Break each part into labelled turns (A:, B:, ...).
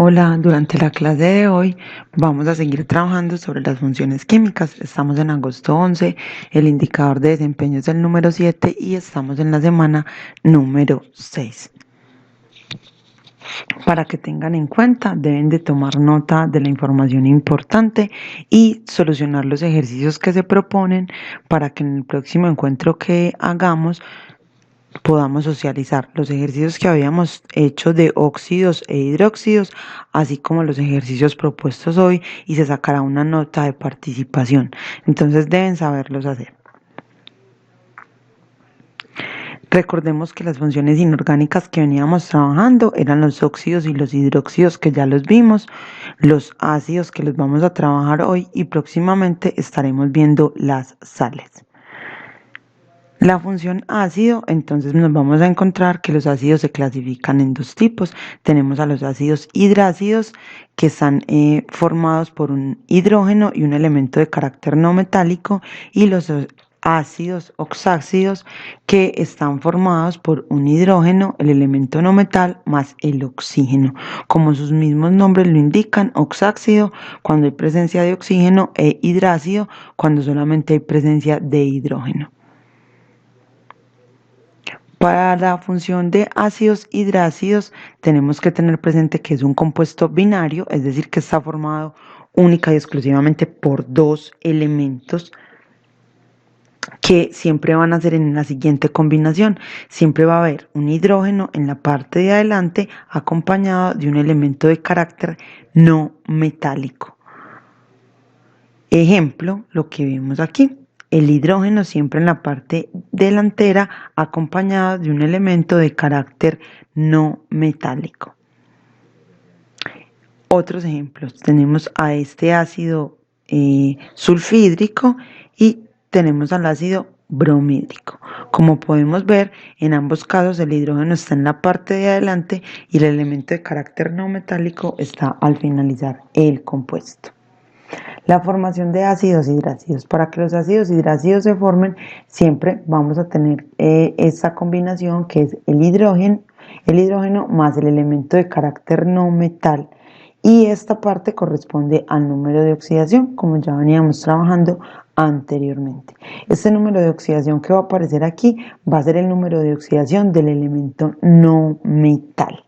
A: Hola, durante la clase de hoy vamos a seguir trabajando sobre las funciones químicas. Estamos en agosto 11, el indicador de desempeño es el número 7 y estamos en la semana número 6. Para que tengan en cuenta, deben de tomar nota de la información importante y solucionar los ejercicios que se proponen para que en el próximo encuentro que hagamos podamos socializar los ejercicios que habíamos hecho de óxidos e hidróxidos, así como los ejercicios propuestos hoy, y se sacará una nota de participación. Entonces deben saberlos hacer. Recordemos que las funciones inorgánicas que veníamos trabajando eran los óxidos y los hidróxidos, que ya los vimos, los ácidos, que los vamos a trabajar hoy, y próximamente estaremos viendo las sales. La función ácido, entonces nos vamos a encontrar que los ácidos se clasifican en dos tipos. Tenemos a los ácidos hidrácidos, que están formados por un hidrógeno y un elemento de carácter no metálico, y los ácidos oxácidos, que están formados por un hidrógeno, el elemento no metal, más el oxígeno. Como sus mismos nombres lo indican, oxácido cuando hay presencia de oxígeno e hidrácido cuando solamente hay presencia de hidrógeno. Para la función de ácidos hidrácidos tenemos que tener presente que es un compuesto binario, es decir, que está formado única y exclusivamente por dos elementos que siempre van a ser en la siguiente combinación. Siempre va a haber un hidrógeno en la parte de adelante acompañado de un elemento de carácter no metálico. Ejemplo, lo que vemos aquí. El hidrógeno siempre en la parte delantera acompañado de un elemento de carácter no metálico. Otros ejemplos, tenemos a este ácido sulfhídrico y tenemos al ácido bromídrico. Como podemos ver, en ambos casos el hidrógeno está en la parte de adelante y el elemento de carácter no metálico está al finalizar el compuesto. La formación de ácidos hidrácidos. Para que los ácidos hidrácidos se formen, siempre vamos a tener esta combinación que es el hidrógeno más el elemento de carácter no metal. Y esta parte corresponde al número de oxidación, como ya veníamos trabajando anteriormente. Este número de oxidación que va a aparecer aquí va a ser el número de oxidación del elemento no metal.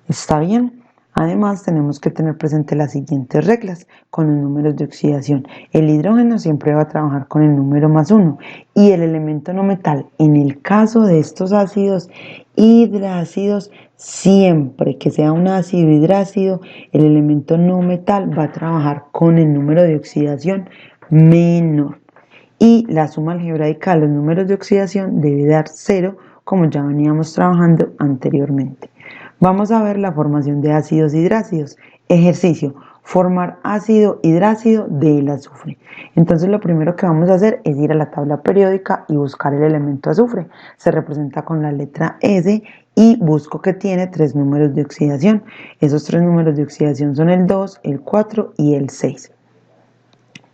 A: ¿Está bien? Además, tenemos que tener presente las siguientes reglas con los números de oxidación. El hidrógeno siempre va a trabajar con el número +1 y el elemento no metal, en el caso de estos ácidos hidrácidos, siempre que sea un ácido hidrácido, el elemento no metal va a trabajar con el número de oxidación menor. Y la suma algebraica de los números de oxidación debe dar 0, como ya veníamos trabajando anteriormente. Vamos a ver la formación de ácidos hidrácidos. Ejercicio: formar ácido hidrácido del azufre. Entonces lo primero que vamos a hacer es ir a la tabla periódica y buscar el elemento azufre. Se representa con la letra S y busco que tiene 3 números de oxidación. Esos 3 números de oxidación son el 2, el 4 y el 6.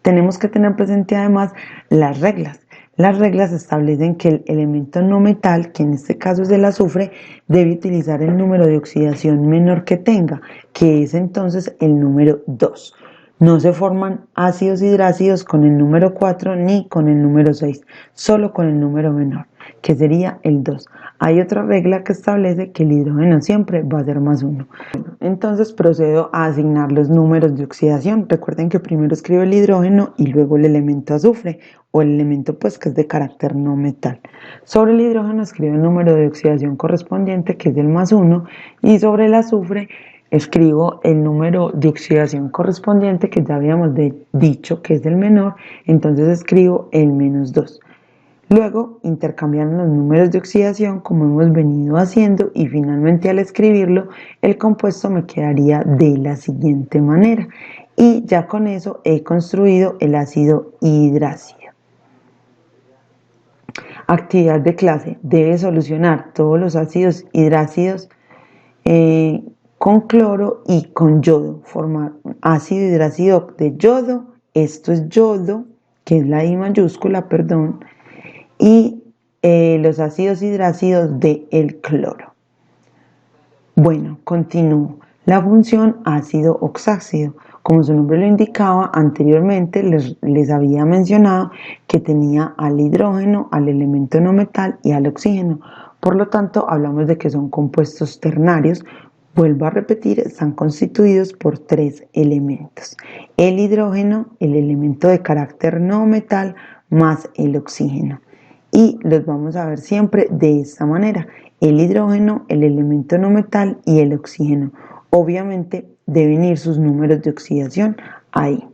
A: Tenemos que tener presente además las reglas. Las reglas establecen que el elemento no metal, que en este caso es el azufre, debe utilizar el número de oxidación menor que tenga, que es entonces el número 2. No se forman ácidos hidrácidos con el número 4 ni con el número 6, solo con el número menor, que sería el 2. Hay otra regla que establece que el hidrógeno siempre va a ser +1. Entonces procedo a asignar los números de oxidación. Recuerden que primero escribo el hidrógeno y luego el elemento azufre, o el elemento pues que es de carácter no metal. Sobre el hidrógeno escribo el número de oxidación correspondiente, que es el +1, y sobre el azufre escribo el número de oxidación correspondiente, que ya habíamos dicho que es el menor, entonces escribo el -2. Luego intercambiaron los números de oxidación como hemos venido haciendo y finalmente al escribirlo el compuesto me quedaría de la siguiente manera y ya con eso he construido el ácido hidrácido. Actividad de clase: debe solucionar todos los ácidos hidrácidos con cloro y con yodo, formar ácido hidrácido de yodo, esto es yodo, que es la I mayúscula, perdón, y los ácidos hidrácidos del cloro. Bueno, continúo. la función ácido oxácido. Como su nombre lo indicaba, anteriormente les había mencionado que tenía al hidrógeno, al elemento no metal y al oxígeno. Por lo tanto, hablamos de que son compuestos ternarios. Vuelvo a repetir, están constituidos por 3 elementos: el hidrógeno, el elemento de carácter no metal, más el oxígeno. Y los vamos a ver siempre de esta manera: el hidrógeno, el elemento no metal y el oxígeno. Obviamente deben ir sus números de oxidación ahí.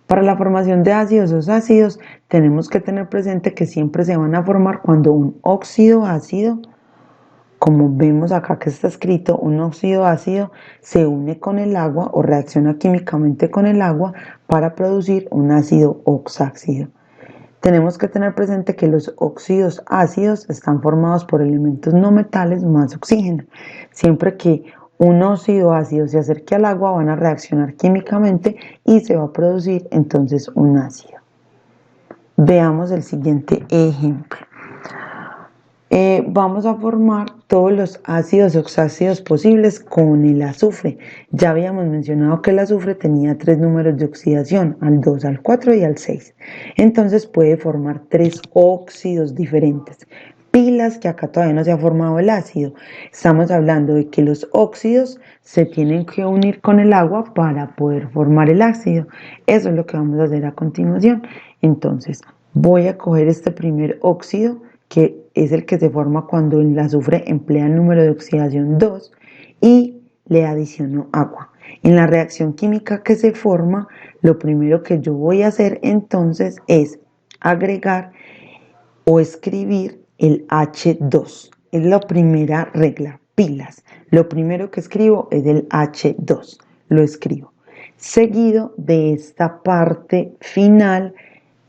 A: Para la formación de ácidos o ácidos tenemos que tener presente que siempre se van a formar cuando un óxido ácido, como vemos acá que está escrito, un óxido ácido se une con el agua o reacciona químicamente con el agua para producir un ácido oxácido. Tenemos que tener presente que los óxidos ácidos están formados por elementos no metales más oxígeno. Siempre que un óxido ácido se acerque al agua, van a reaccionar químicamente y se va a producir entonces un ácido. Veamos el siguiente ejemplo. Vamos a formar todos los ácidos oxácidos posibles con el azufre. Ya habíamos mencionado que el azufre tenía 3 números de oxidación, al 2, al 4 y al 6. Entonces puede formar 3 óxidos diferentes. Pilas que acá todavía no se ha formado el ácido. Estamos hablando de que los óxidos se tienen que unir con el agua para poder formar el ácido. Eso es lo que vamos a hacer a continuación. Entonces voy a coger este primer óxido, que es el que se forma cuando el azufre emplea el número de oxidación 2, y le adiciono agua. En la reacción química que se forma, lo primero que yo voy a hacer entonces es agregar o escribir el H2. Es la primera regla, pilas. Lo primero que escribo es el H2, lo escribo. Seguido de esta parte final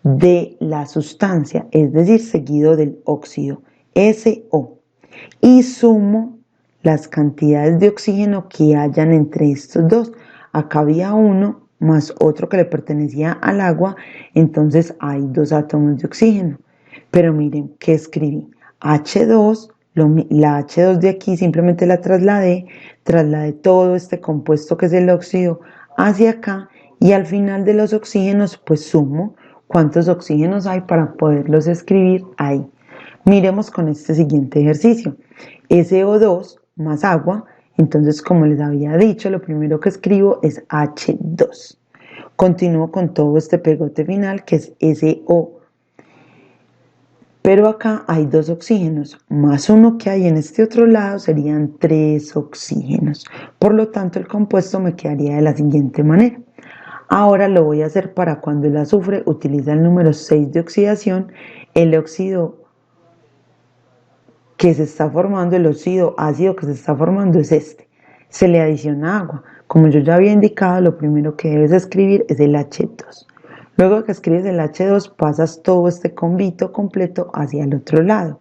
A: de la sustancia, es decir, seguido del óxido, SO, y sumo las cantidades de oxígeno que hayan entre estos dos. Acá había uno más otro que le pertenecía al agua, entonces hay 2 átomos de oxígeno. Pero miren que escribí H2, la H2 de aquí simplemente la trasladé todo este compuesto que es el óxido hacia acá, y al final de los oxígenos pues sumo cuántos oxígenos hay para poderlos escribir ahí. Miremos con este siguiente ejercicio. SO2 más agua, entonces como les había dicho, lo primero que escribo es H2. Continúo con todo este pegote final que es SO. Pero acá hay 2 oxígenos, más uno que hay en este otro lado serían 3 oxígenos. Por lo tanto, el compuesto me quedaría de la siguiente manera. Ahora lo voy a hacer para cuando el azufre utiliza el número 6 de oxidación, el óxido que se está formando, el óxido ácido que se está formando es este. Se le adiciona agua. Como yo ya había indicado, lo primero que debes escribir es el H2. Luego que escribes el H2, pasas todo este combito completo hacia el otro lado.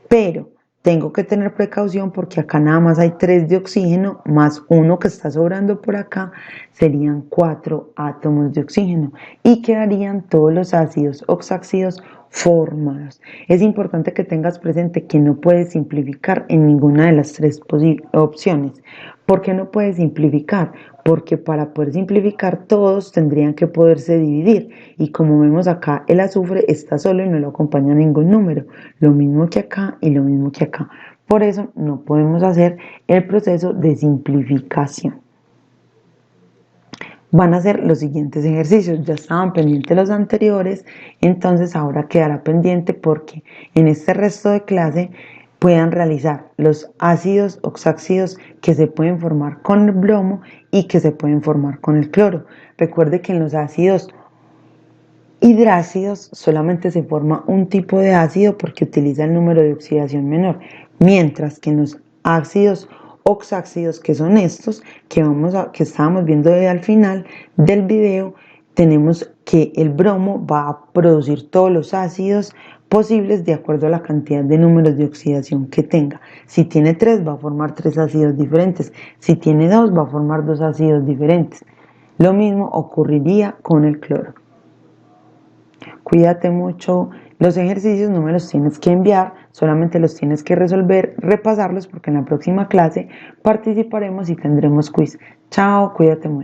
A: Pero tengo que tener precaución porque acá nada más hay 3 de oxígeno más uno que está sobrando por acá, serían 4 átomos de oxígeno y quedarían todos los ácidos oxácidos formados. Es importante que tengas presente que no puedes simplificar en ninguna de las 3 opciones. ¿Por qué no puedes simplificar? Porque para poder simplificar todos tendrían que poderse dividir, y como vemos acá el azufre está solo y no lo acompaña ningún número, lo mismo que acá y lo mismo que acá. Por eso no podemos hacer el proceso de simplificación. Van a ser los siguientes ejercicios, ya estaban pendientes los anteriores, entonces ahora quedará pendiente porque en este resto de clase puedan realizar los ácidos oxácidos que se pueden formar con el bromo y que se pueden formar con el cloro. Recuerde que en los ácidos hidrácidos solamente se forma un tipo de ácido porque utiliza el número de oxidación menor, mientras que en los ácidos oxácidos, que son estos que estábamos viendo al final del video, tenemos que el bromo va a producir todos los ácidos posibles de acuerdo a la cantidad de números de oxidación que tenga. Si tiene 3 va a formar 3 ácidos diferentes, si tiene 2 va a formar 2 ácidos diferentes. Lo mismo ocurriría con el cloro. Cuídate mucho, Los ejercicios no me los tienes que enviar, solamente los tienes que resolver, repasarlos porque en la próxima clase participaremos y tendremos quiz. Chao, cuídate mucho.